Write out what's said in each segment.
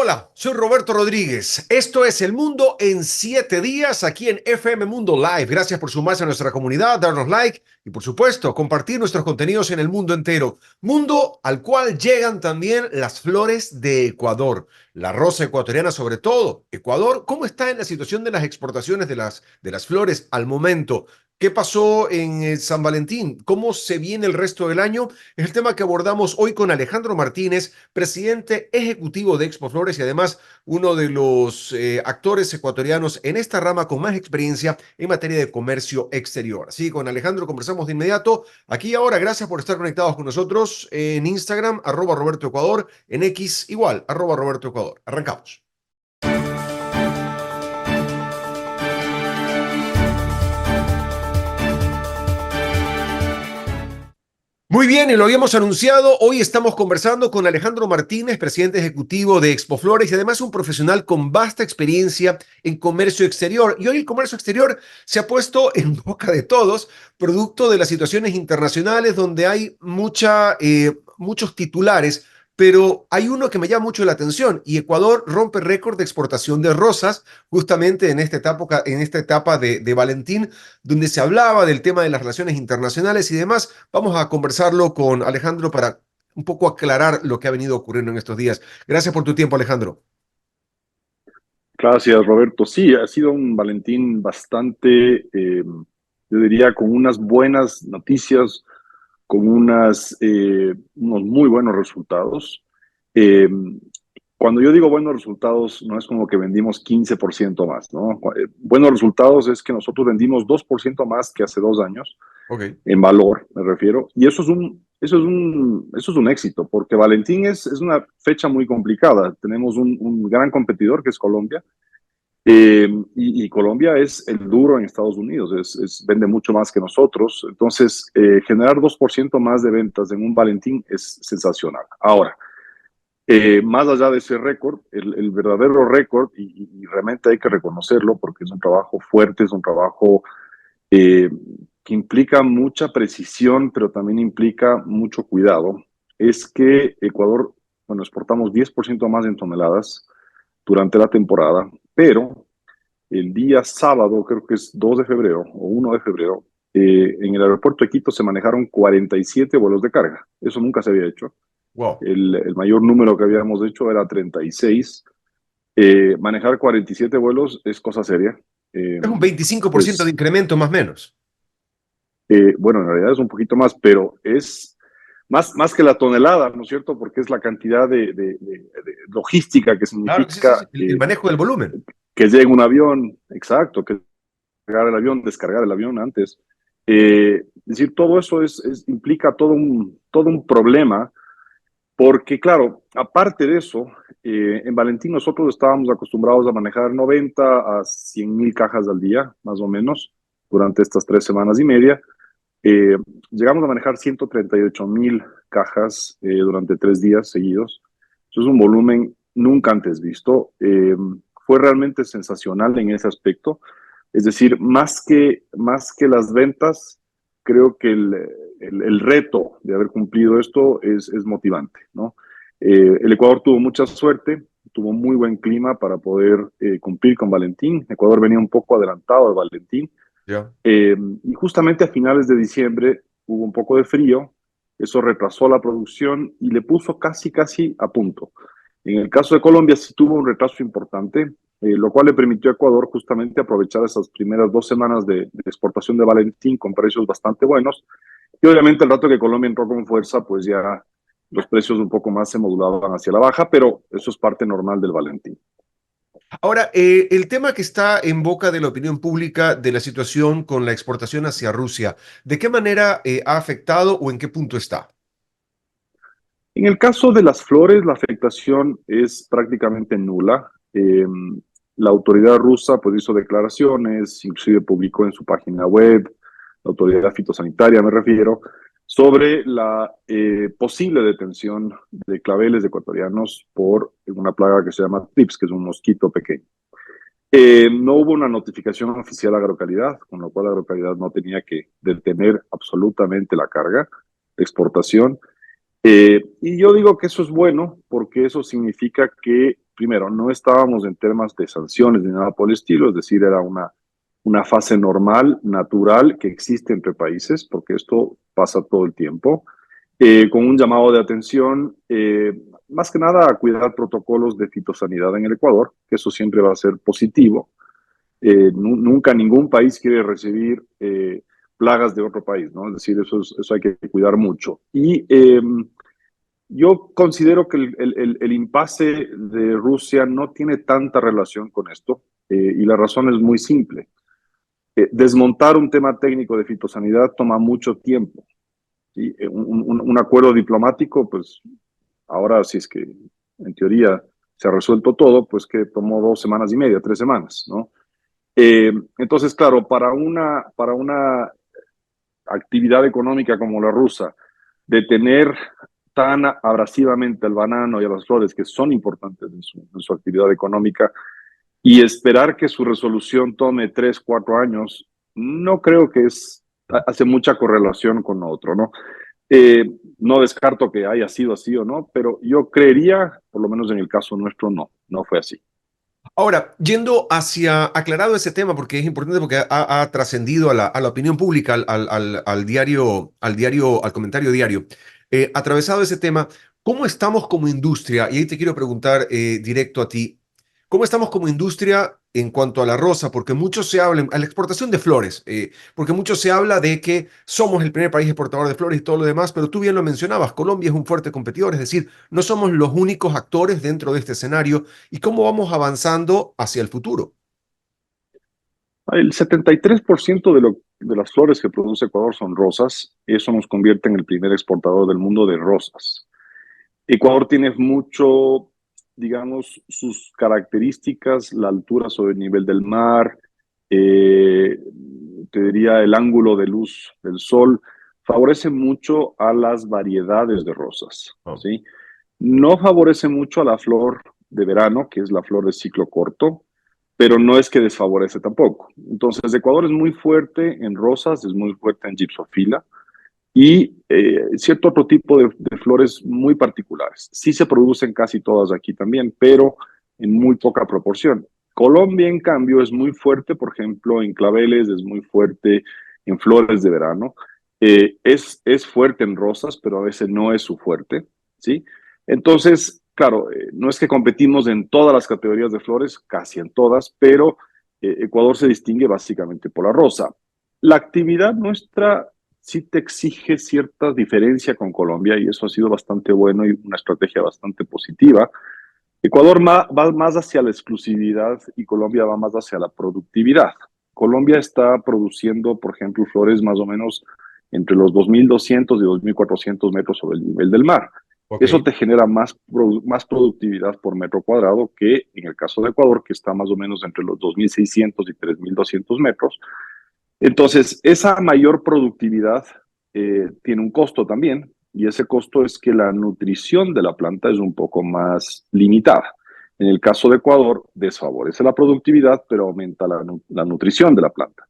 Hola, soy Roberto Rodríguez. Esto es El Mundo en 7 días aquí en FM Mundo Live. Gracias por sumarse a nuestra comunidad, darnos like y por supuesto compartir nuestros contenidos en el mundo entero. Mundo al cual llegan también las flores de Ecuador, la rosa ecuatoriana sobre todo. Ecuador, ¿cómo está en la situación de las exportaciones de las flores al momento? ¿Qué pasó en San Valentín? ¿Cómo se viene el resto del año? Es el tema que abordamos hoy con Alejandro Martínez, presidente ejecutivo de Expo Flores y además uno de los actores ecuatorianos en esta rama con más experiencia en materia de comercio exterior. Así que con Alejandro conversamos de inmediato. Aquí y ahora, gracias por estar conectados con nosotros en Instagram, @RobertoEcuador, en X igual, @RobertoEcuador. Arrancamos. Muy bien, y lo habíamos anunciado, hoy estamos conversando con Alejandro Martínez, presidente ejecutivo de Expo Flores y además un profesional con vasta experiencia en comercio exterior. Y hoy el comercio exterior se ha puesto en boca de todos, producto de las situaciones internacionales donde hay muchos titulares, pero hay uno que me llama mucho la atención y Ecuador rompe récord de exportación de rosas justamente en esta etapa de Valentín, donde se hablaba del tema de las relaciones internacionales y demás. Vamos a conversarlo con Alejandro para un poco aclarar lo que ha venido ocurriendo en estos días. Gracias por tu tiempo, Alejandro. Gracias, Roberto. Sí, ha sido un Valentín bastante, yo diría, con unas buenas noticias, con unos muy buenos resultados. Eh, Cuando yo digo buenos resultados, no es como que vendimos 15% más, ¿no? Buenos resultados es que nosotros vendimos 2% más que hace 2 años, Ok. en valor, me refiero, y eso es un éxito, porque Valentín es una fecha muy complicada. Tenemos un gran competidor que es Colombia, y Colombia es el duro en Estados Unidos, vende mucho más que nosotros. Entonces, generar 2% más de ventas en un Valentín es sensacional. Ahora, más allá de ese récord, el verdadero récord, y realmente hay que reconocerlo porque es un trabajo fuerte, es un trabajo eh, que implica mucha precisión, pero también implica mucho cuidado, es que Ecuador, bueno, exportamos 10% más en toneladas durante la temporada, pero el día sábado, creo que es 2 de febrero o 1 de febrero, en el aeropuerto de Quito se manejaron 47 vuelos de carga. Eso nunca se había hecho. Wow. El mayor número que habíamos hecho era 36. Manejar 47 vuelos es cosa seria. Eh, Es un 25% de pues, incremento más o menos. bueno, en realidad es un poquito más, pero es más que la tonelada, ¿no es cierto? Porque es la cantidad de logística que Claro que sí, sí, sí. significa El manejo del volumen. que llegue un avión, exacto, que cargar el avión, descargar el avión antes. Es decir, todo eso implica todo un problema, porque claro, aparte de eso, en Valentín nosotros estábamos acostumbrados a manejar 90 a 100 mil cajas al día, más o menos, durante estas 3 semanas y media. Eh, Llegamos a manejar 138 mil cajas durante 3 días seguidos. Eso es un volumen nunca antes visto. Fue realmente sensacional en ese aspecto. Es decir, más que las ventas, creo que el reto de haber cumplido esto es motivante, ¿no? El Ecuador tuvo mucha suerte, tuvo muy buen clima para poder cumplir con Valentín. Ecuador venía un poco adelantado al Valentín, Ya. y justamente a finales de diciembre hubo un poco de frío, eso retrasó la producción y le puso casi, casi a punto. En el caso de Colombia sí tuvo un retraso importante, lo cual le permitió a Ecuador justamente aprovechar esas primeras 2 semanas de exportación de Valentín con precios bastante buenos. Y obviamente el rato que Colombia entró con fuerza, pues ya los precios un poco más se modulaban hacia la baja, pero eso es parte normal del Valentín. Ahora, el tema que está en boca de la opinión pública de la situación con la exportación hacia Rusia, ¿de qué manera ha afectado o en qué punto está? En el caso de las flores, la afectación es prácticamente nula. La autoridad rusa pues hizo declaraciones, inclusive publicó en su página web, la autoridad fitosanitaria me refiero, sobre la posible detención de claveles ecuatorianos por una plaga que se llama TRIPS, que es un mosquito pequeño. No hubo una notificación oficial a Agrocalidad, con lo cual Agrocalidad no tenía que detener absolutamente la carga de exportación. Y yo digo que eso es bueno porque eso significa que primero, no estábamos en temas de sanciones ni nada por el estilo, es decir, era una fase normal, natural, que existe entre países, porque esto pasa todo el tiempo, con un llamado de atención, más que nada a cuidar protocolos de fitosanidad en el Ecuador, que eso siempre va a ser positivo. Nunca ningún país quiere recibir plagas de otro país, ¿no? Es decir, eso hay que cuidar mucho. Y yo considero que el impasse de Rusia no tiene tanta relación con esto, y la razón es muy simple. Desmontar un tema técnico de fitosanidad toma mucho tiempo. ¿Sí? Un acuerdo diplomático, pues ahora si es que en teoría se ha resuelto todo, pues que tomó 2 semanas y media, 3 semanas, ¿no? Entonces, claro, para una actividad económica como la rusa, de tener tan abrasivamente al banano y a las flores, que son importantes en su actividad económica, y esperar que su resolución tome 3, 4 años, no creo que hace mucha correlación con lo otro, ¿no? No descarto que haya sido así o no, pero yo creería, por lo menos en el caso nuestro, no fue así. Ahora, yendo hacia, aclarado ese tema, porque es importante porque ha trascendido a la opinión pública, al comentario diario. Atravesado ese tema, ¿cómo estamos como industria? Y ahí te quiero preguntar directo a ti, ¿cómo estamos como industria en cuanto a la rosa? Porque mucho se habla, a la exportación de flores, porque mucho se habla de que somos el primer país exportador de flores y todo lo demás, pero tú bien lo mencionabas, Colombia es un fuerte competidor, es decir, no somos los únicos actores dentro de este escenario y cómo vamos avanzando hacia el futuro. El 73% de las flores que produce Ecuador son rosas. Eso nos convierte en el primer exportador del mundo de rosas. Ecuador tiene mucho, digamos, sus características, la altura sobre el nivel del mar, eh, te diría el ángulo de luz del sol, favorece mucho a las variedades de rosas, Oh. ¿sí? No favorece mucho a la flor de verano, que es la flor de ciclo corto, pero no es que desfavorece tampoco. Entonces, Ecuador es muy fuerte en rosas, es muy fuerte en gipsofila, y cierto otro tipo de flores muy particulares. Sí se producen casi todas aquí también, pero en muy poca proporción. Colombia, en cambio, es muy fuerte, por ejemplo, en claveles, es muy fuerte en flores de verano. Es fuerte en rosas, pero a veces no es su fuerte, ¿sí? Entonces, claro, no es que competimos en todas las categorías de flores, casi en todas, pero Ecuador se distingue básicamente por la rosa. La actividad nuestra sí te exige cierta diferencia con Colombia y eso ha sido bastante bueno y una estrategia bastante positiva. Ecuador va más hacia la exclusividad y Colombia va más hacia la productividad. Colombia está produciendo, por ejemplo, flores más o menos entre los 2.200 y 2.400 metros sobre el nivel del mar. Ok. Eso te genera más productividad por metro cuadrado que en el caso de Ecuador, que está más o menos entre los 2.600 y 3.200 metros. Entonces, esa mayor productividad tiene un costo también, y ese costo es que la nutrición de la planta es un poco más limitada. En el caso de Ecuador, desfavorece la productividad, pero aumenta la nutrición de la planta.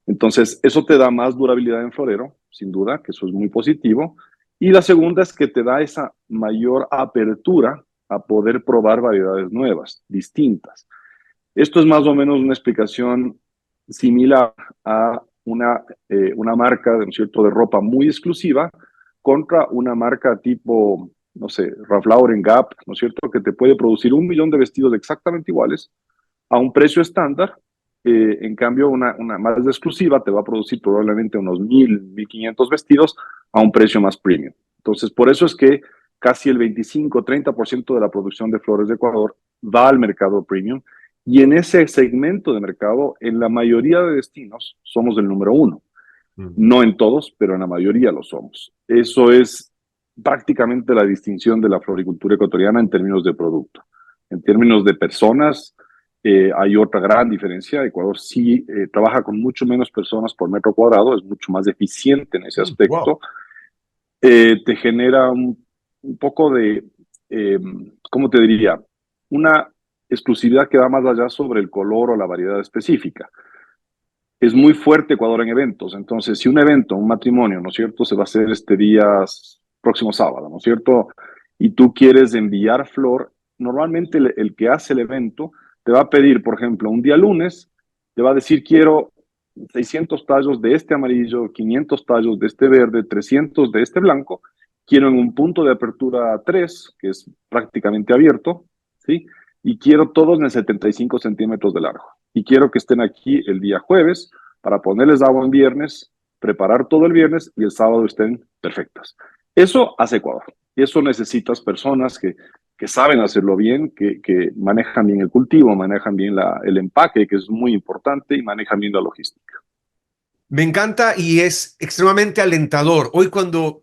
Entonces, eso te da más durabilidad en florero, sin duda, que eso es muy positivo. Y la segunda es que te da esa mayor apertura a poder probar variedades nuevas, distintas. Esto es más o menos una explicación similar a una marca, ¿no es cierto?, de ropa muy exclusiva contra una marca tipo, no sé, Ralph Lauren, Gap, ¿no es cierto?, que te puede producir 1 millón de vestidos exactamente iguales a un precio estándar. En cambio, una más exclusiva te va a producir probablemente unos 1.000, 1.500 vestidos a un precio más premium. Entonces, por eso es que casi el 25-30% de la producción de flores de Ecuador va al mercado premium, y en ese segmento de mercado, en la mayoría de destinos, somos el número uno. Mm. No en todos, pero en la mayoría lo somos. Eso es prácticamente la distinción de la floricultura ecuatoriana en términos de producto. En términos de personas, hay otra gran diferencia. Ecuador sí trabaja con mucho menos personas por metro cuadrado, es mucho más eficiente en ese Wow. aspecto. Te genera un poco de, eh, ¿cómo te diría? Una exclusividad que va más allá sobre el color o la variedad específica. Es muy fuerte Ecuador en eventos. Entonces, si un evento, un matrimonio, ¿no es cierto?, se va a hacer este día próximo sábado, ¿no es cierto?, y tú quieres enviar flor, normalmente el que hace el evento te va a pedir, por ejemplo, un día lunes, te va a decir, quiero 600 tallos de este amarillo, 500 tallos de este verde, 300 de este blanco, quiero en un punto de apertura 3, que es prácticamente abierto, ¿sí? Y quiero todos en 75 centímetros de largo. Y quiero que estén aquí el día jueves para ponerles agua en viernes, preparar todo el viernes y el sábado estén perfectas. Eso hace Ecuador. Y eso necesitas personas que saben hacerlo bien, que manejan bien el cultivo, manejan bien el empaque, que es muy importante, y manejan bien la logística. Me encanta y es extremadamente alentador. Hoy cuando,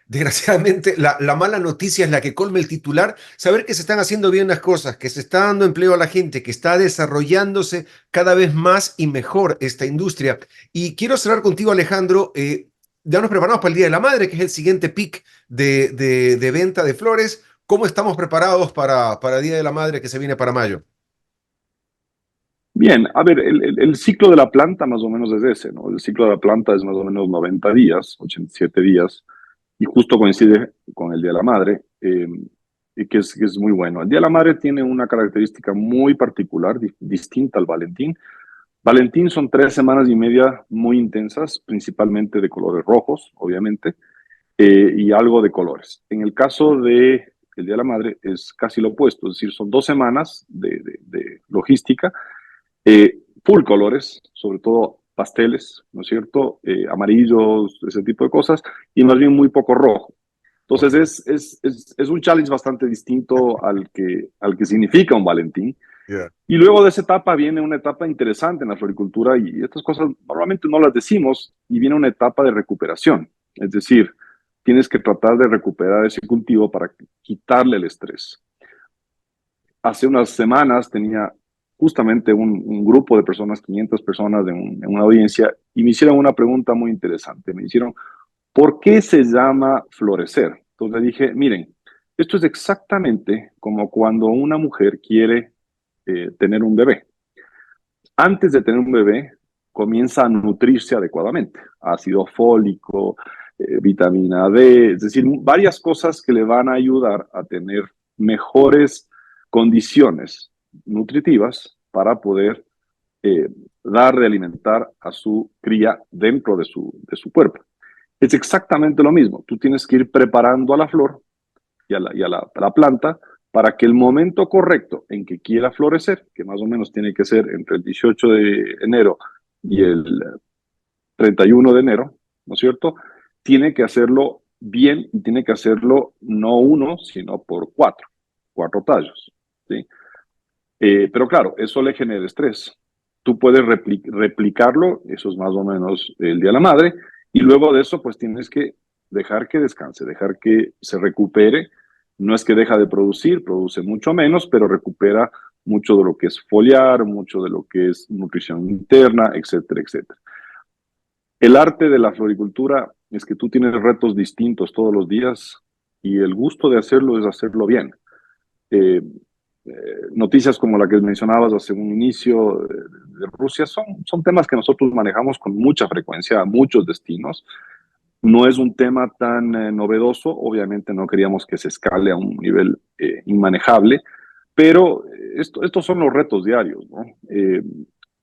desgraciadamente, la mala noticia es la que colma el titular, saber que se están haciendo bien las cosas, que se está dando empleo a la gente, que está desarrollándose cada vez más y mejor esta industria. Y quiero cerrar contigo, Alejandro. Ya nos preparamos para el Día de la Madre, que es el siguiente pic de venta de flores. ¿Cómo estamos preparados para el Día de la Madre que se viene para mayo? Bien, a ver, el ciclo de la planta más o menos es ese, ¿no? El ciclo de la planta es más o menos 90 días, 87 días, y justo coincide con el Día de la Madre, y que es muy bueno. El Día de la Madre tiene una característica muy particular, distinta al Valentín. Valentín son 3 semanas y media muy intensas, principalmente de colores rojos, obviamente, y algo de colores. En el caso de el Día de la Madre es casi lo opuesto, es decir, son 2 semanas de logística, full colores, sobre todo pasteles, ¿no es cierto? Amarillos, ese tipo de cosas, y más bien muy poco rojo. Entonces Ok. es un challenge bastante distinto al que significa un Valentín. Yeah. Y luego de esa etapa viene una etapa interesante en la floricultura y estas cosas normalmente no las decimos y viene una etapa de recuperación. Es decir, tienes que tratar de recuperar ese cultivo para quitarle el estrés. Hace unas semanas tenía justamente un grupo de personas, 500 personas en una audiencia, y me hicieron una pregunta muy interesante. Me hicieron, ¿por qué se llama florecer? Entonces le dije, miren, esto es exactamente como cuando una mujer quiere tener un bebé. Antes de tener un bebé, comienza a nutrirse adecuadamente. Ácido fólico, vitamina D, es decir, varias cosas que le van a ayudar a tener mejores condiciones nutritivas para poder eh, dar de alimentar a su cría dentro de su cuerpo. Es exactamente lo mismo. Tú tienes que ir preparando a la flor a la planta para que el momento correcto en que quiera florecer, que más o menos tiene que ser entre el 18 de enero y el 31 de enero, ¿no es cierto? Tiene que hacerlo bien y tiene que hacerlo no uno, sino por cuatro tallos, ¿sí? Pero claro, eso le genera estrés. Tú puedes replicarlo, eso es más o menos el Día de la Madre, y luego de eso pues tienes que dejar que descanse, dejar que se recupere. No es que deja de producir, produce mucho menos, pero recupera mucho de lo que es foliar, mucho de lo que es nutrición interna, etcétera, etcétera. El arte de la floricultura es que tú tienes retos distintos todos los días y el gusto de hacerlo es hacerlo bien. Eh, Noticias como la que mencionabas hace un inicio de Rusia son temas que nosotros manejamos con mucha frecuencia a muchos destinos. No es un tema tan novedoso, obviamente no queríamos que se escale a un nivel inmanejable, pero estos son los retos diarios, ¿no?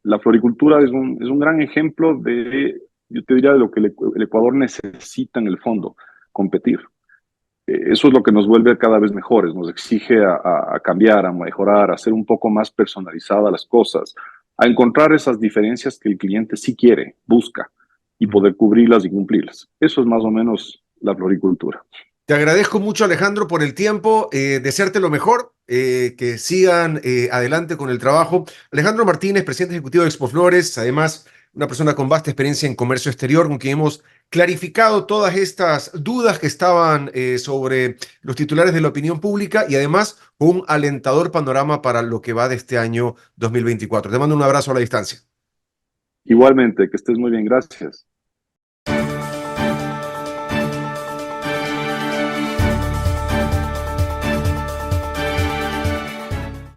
La floricultura es un gran ejemplo de, yo te diría, de lo que el Ecuador necesita en el fondo, competir. Eso es lo que nos vuelve cada vez mejores, nos exige a cambiar, a mejorar, a hacer un poco más personalizadas las cosas, a encontrar esas diferencias que el cliente sí quiere, busca y poder cubrirlas y cumplirlas. Eso es más o menos la floricultura. Te agradezco mucho, Alejandro, por el tiempo, desearte lo mejor, que sigan adelante con el trabajo. Alejandro Martínez, presidente ejecutivo de Expo Flores, además una persona con vasta experiencia en comercio exterior, con quien hemos clarificado todas estas dudas que estaban sobre los titulares de la opinión pública y además un alentador panorama para lo que va de este año 2024. Te mando un abrazo a la distancia. Igualmente, que estés muy bien, gracias.